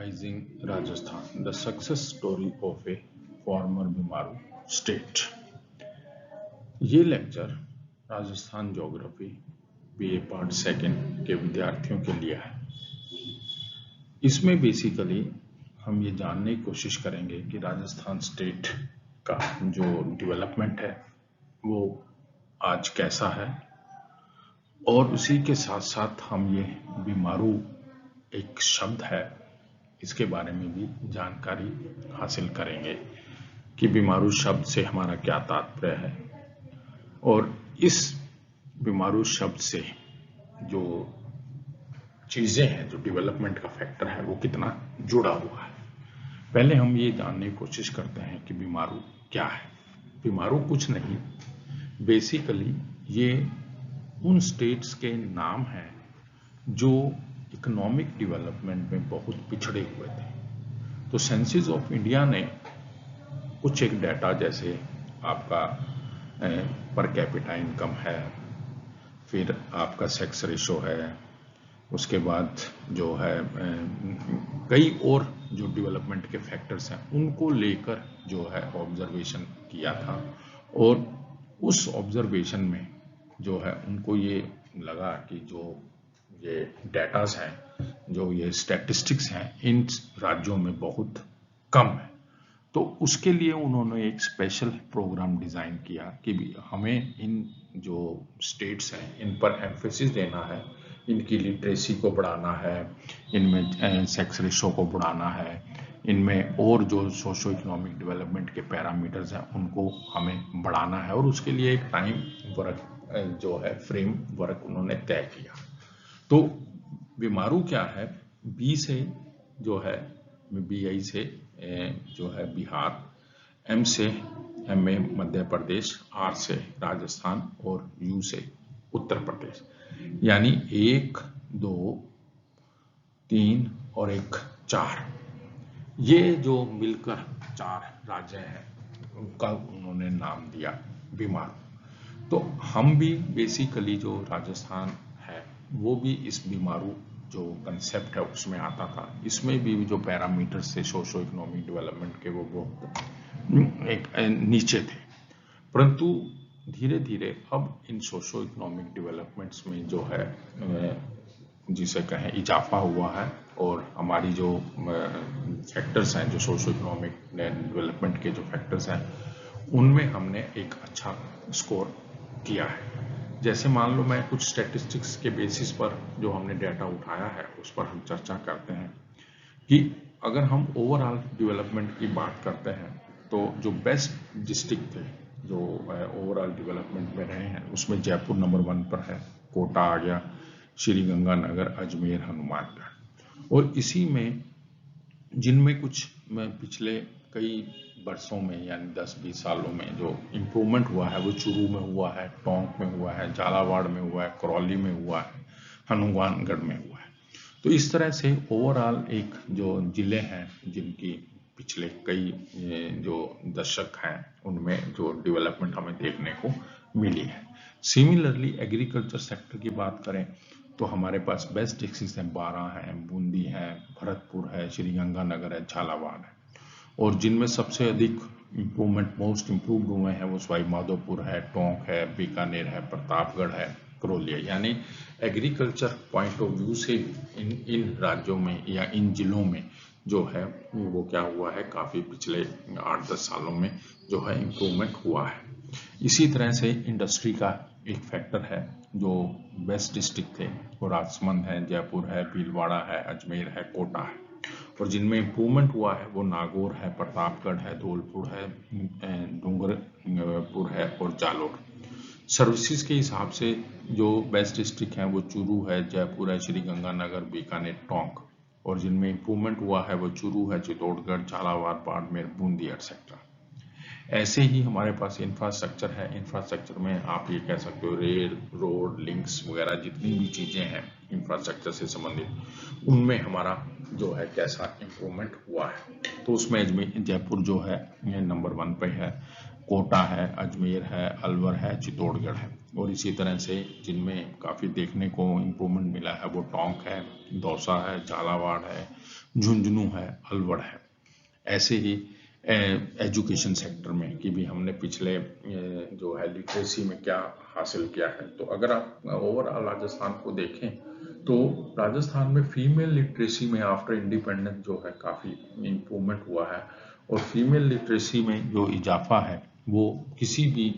Rising Rajasthan, the success story of a former Bimaru state. ये lecture Rajasthan geography BA part second के विद्यार्थियों के लिए है। इसमें बेसिकली हम ये जानने की कोशिश करेंगे कि राजस्थान स्टेट का जो डेवलपमेंट है वो आज कैसा है, और उसी के साथ साथ हम ये बीमारू एक शब्द है इसके बारे में भी जानकारी हासिल करेंगे कि बीमारू शब्द से हमारा क्या तात्पर्य है, और इस बीमारू शब्द से जो चीजें हैं, जो डेवलपमेंट का फैक्टर है, वो कितना जुड़ा हुआ है। पहले हम ये जानने की कोशिश करते हैं कि बीमारू क्या है। बीमारू कुछ नहीं, बेसिकली ये उन स्टेट्स के नाम हैं जो इकोनॉमिक डेवलपमेंट में बहुत पिछड़े हुए थे। तो सेंसस ऑफ इंडिया ने कुछ एक डाटा, जैसे आपका पर कैपिटा इनकम है, फिर आपका सेक्स रेशो है, उसके बाद जो है कई और जो डेवलपमेंट के फैक्टर्स हैं उनको लेकर जो है ऑब्जर्वेशन किया था, और उस ऑब्जर्वेशन में जो है उनको ये लगा कि जो ये डेटास हैं, जो ये स्टैटिस्टिक्स हैं, इन राज्यों में बहुत कम है। तो उसके लिए उन्होंने एक स्पेशल प्रोग्राम डिजाइन किया कि हमें इन जो स्टेट्स हैं इन पर एम्फेसिस देना है, इनकी लिटरेसी को बढ़ाना है, इनमें सेक्स रेशो को बढ़ाना है, इनमें और जो सोशो इकोनॉमिक डेवलपमेंट के पैरामीटर्स हैं उनको हमें बढ़ाना है, और उसके लिए एक टाइम वर्क जो है फ्रेम वर्क उन्होंने तय किया। तो बीमारू क्या है? बी से जो है BI से जो है बिहार, M से MA मध्य प्रदेश, R से राजस्थान और U से उत्तर प्रदेश, यानी 1, 2, 3 और 1, 4, ये जो मिलकर 4 राज्य हैं उनका उन्होंने नाम दिया बीमारू। तो हम भी बेसिकली जो राजस्थान है वो भी इस बीमारू जो कंसेप्ट है उसमें आता था। इसमें भी जो पैरामीटर्स थे सोशो इकोनॉमिक डेवलपमेंट के वो बहुत एक नीचे थे, परंतु धीरे धीरे अब इन सोशो इकोनॉमिक डेवलपमेंट्स में जो है जिसे कहें इजाफा हुआ है, और हमारी जो फैक्टर्स हैं, जो सोशो इकोनॉमिक डेवलपमेंट के जो फैक्टर्स हैं, उनमें हमने एक अच्छा स्कोर किया है। जैसे मान लो मैं कुछ स्टैटिस्टिक्स के बेसिस पर जो हमने डाटा उठाया है उस पर हम चर्चा करते हैं कि अगर हम ओवरऑल डेवलपमेंट की बात करते हैं तो जो बेस्ट डिस्ट्रिक्ट थे जो ओवरऑल डेवलपमेंट में रहे हैं उसमें जयपुर नंबर 1 पर है, कोटा आ गया, श्री गंगानगर, अजमेर, हनुमानगढ़। और इसी में जिनमें कुछ पिछले कई वर्षों में यानी 10-20 सालों में जो इम्प्रूवमेंट हुआ है वो चूरू में हुआ है, टोंक में हुआ है, झालावाड़ में हुआ है, करौली में हुआ है, हनुमानगढ़ में हुआ है। तो इस तरह से ओवरऑल एक जो जिले हैं जिनकी पिछले कई जो दशक हैं उनमें जो डेवलपमेंट हमें देखने को मिली है। सिमिलरली एग्रीकल्चर सेक्टर की बात करें तो हमारे पास बेस्ट डिस्ट्रिक्ट्स हैं, 12 हैं, बूंदी है, भरतपुर है, श्री गंगानगर है, झालावाड़ है, और जिनमें सबसे अधिक इम्प्रूवमेंट मोस्ट इम्प्रूव्ड हुए हैं वो सवाई माधोपुर है, टोंक है, बीकानेर है, प्रतापगढ़ है, करौली है। यानी एग्रीकल्चर पॉइंट ऑफ व्यू से इन राज्यों में या इन जिलों में जो है वो क्या हुआ है, काफी पिछले 8-10 सालों में जो है इम्प्रूवमेंट हुआ है। इसी तरह से इंडस्ट्री का एक फैक्टर है, जो बेस्ट डिस्ट्रिक्ट थे वो राजसमंद है, जयपुर है, भीलवाड़ा है, अजमेर है, कोटा है, और जिनमें इम्प्रूवमेंट हुआ है वो नागौर है, प्रतापगढ़ है, धौलपुर है, डूंगरपुर है और जालोर। सर्विसेज के हिसाब से जो बेस्ट डिस्ट्रिक्ट हैं वो चूरू है, जयपुर है, श्री गंगानगर, बीकानेर, टोंक, और जिनमें इम्प्रूवमेंट हुआ है वो चूरू है, चित्तौड़गढ़, झालावाड़, बाड़मेर, बूंदी एक्सेट्रा। ऐसे ही हमारे पास इंफ्रास्ट्रक्चर है। इंफ्रास्ट्रक्चर में आप ये कह सकते हो रेल, रोड, लिंक्स वगैरह जितनी भी चीजें हैं इंफ्रास्ट्रक्चर से संबंधित, उनमें हमारा जो है कैसा इम्प्रूवमेंट हुआ है। तो उसमें जयपुर जो है ये नंबर 1 पे है, कोटा है, अजमेर है, अलवर है, चित्तौड़गढ़ है। और इसी तरह से जिनमें काफ़ी देखने को इम्प्रूवमेंट मिला है वो टोंक है, दौसा है, झालावाड़ है, झुंझुनू है, अलवर है। ऐसे ही एजुकेशन सेक्टर में कि भी हमने पिछले जो है लिटरेसी में क्या हासिल किया है। तो अगर आप ओवरऑल राजस्थान को देखें तो राजस्थान में फीमेल लिटरेसी में आफ्टर इंडिपेंडेंस जो है काफ़ी इम्प्रूवमेंट हुआ है। और फीमेल लिटरेसी में जो इजाफा है वो किसी भी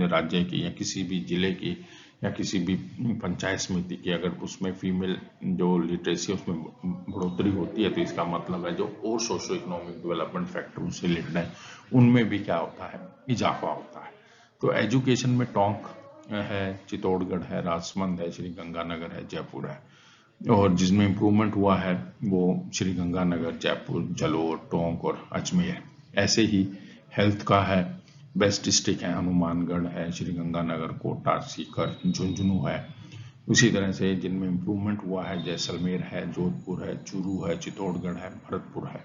राज्य की या किसी भी जिले की या किसी भी पंचायत समिति की अगर उसमें फीमेल जो लिटरेसी है उसमें बढ़ोतरी होती है तो इसका मतलब है जो और सोशो इकोनॉमिक डेवलपमेंट फैक्टर उससे रिलेटेड है उनमें भी क्या होता है, इजाफा होता है। तो एजुकेशन में टोंक है, चित्तौड़गढ़ है, राजसमंद है, श्री गंगानगर है, जयपुर है। और जिसमें इम्प्रूवमेंट हुआ है वो श्री गंगानगर, जयपुर, जलोर, टोंक और अजमेर। ऐसे ही हेल्थ का है, बेस्ट डिस्ट्रिक्ट है हनुमानगढ़ है, श्री गंगानगर, कोटा, सीकर, झुंझुनू है। उसी तरह से जिनमें इम्प्रूवमेंट हुआ है जैसलमेर है, जोधपुर है, चूरू है, चित्तौड़गढ़ है, भरतपुर है।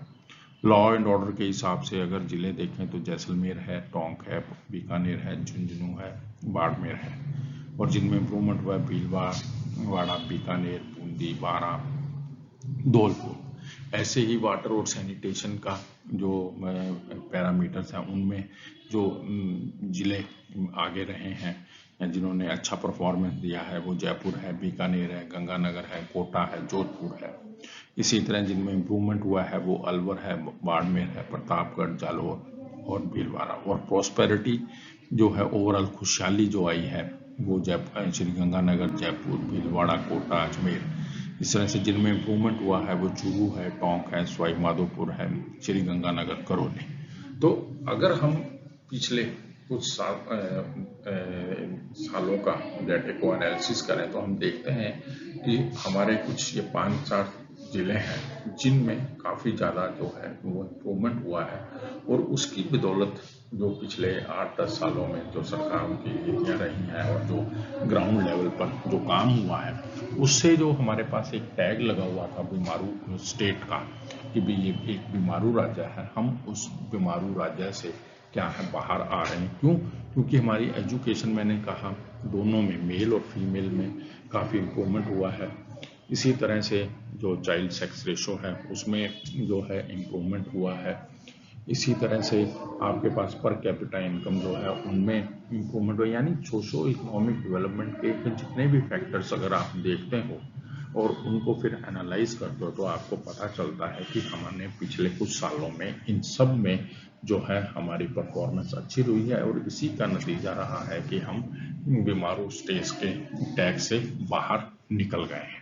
लॉ एंड ऑर्डर के हिसाब से अगर जिले देखें तो जैसलमेर है, टोंक है, बीकानेर है, झुंझुनू है, बाड़मेर है। और जिनमें इम्प्रूवमेंट हुआ है भीलवाड़ा, बीकानेर, बूंदी, बारां, धौलपुर। ऐसे ही वाटर और सैनिटेशन का जो पैरामीटर्स हैं उनमें जो जिले आगे रहे हैं जिन्होंने अच्छा परफॉर्मेंस दिया है वो जयपुर है, बीकानेर है, गंगानगर है, कोटा है, जोधपुर है। इसी तरह जिनमें इम्प्रूवमेंट हुआ है वो अलवर है, बाड़मेर है, प्रतापगढ़, जालौर और भीलवाड़ा। और प्रॉस्पेरिटी जो है ओवरऑल खुशहाली जो आई है वो जयपुर, श्री गंगानगर, जयपुर, भीलवाड़ा, कोटा, अजमेर। इस तरह से जिनमें इम्प्रूवमेंट हुआ है वो चूरू है, टोंक है, सवाई माधोपुर है, श्री गंगानगर, करौली। तो अगर हम पिछले कुछ सालों का डेटा को एनालिसिस करें तो हम देखते हैं कि हमारे कुछ ये 5-4 जिले हैं जिनमें काफ़ी ज़्यादा जो है वो इम्प्रूवमेंट हुआ है। और उसकी बदौलत जो पिछले 8-10 सालों में जो सरकारों की नीतियाँ रही हैं और जो ग्राउंड लेवल पर जो काम हुआ है उससे जो हमारे पास एक टैग लगा हुआ था बीमारू स्टेट का कि भी ये एक बीमारू राज्य है, हम उस बीमारू राज्य से क्या है बाहर आ रहे हैं। क्यों? क्योंकि हमारी एजुकेशन, मैंने कहा, दोनों में मेल और फीमेल में काफ़ी इम्प्रूवमेंट हुआ है। इसी तरह से जो चाइल्ड सेक्स रेशो है उसमें जो है इम्प्रूवमेंट हुआ है। इसी तरह से आपके पास पर कैपिटा इनकम जो है उनमें इम्प्रूवमेंट हुआ। यानी सोशो इकोनॉमिक डेवलपमेंट के जितने भी फैक्टर्स अगर आप देखते हो और उनको फिर एनालाइज करते हो तो आपको पता चलता है कि हमने पिछले कुछ सालों में इन सब में जो है हमारी परफॉर्मेंस अच्छी रही है। और इसी का नतीजा रहा है कि हम बीमारू स्टेज के टैग से बाहर निकल गए हैं।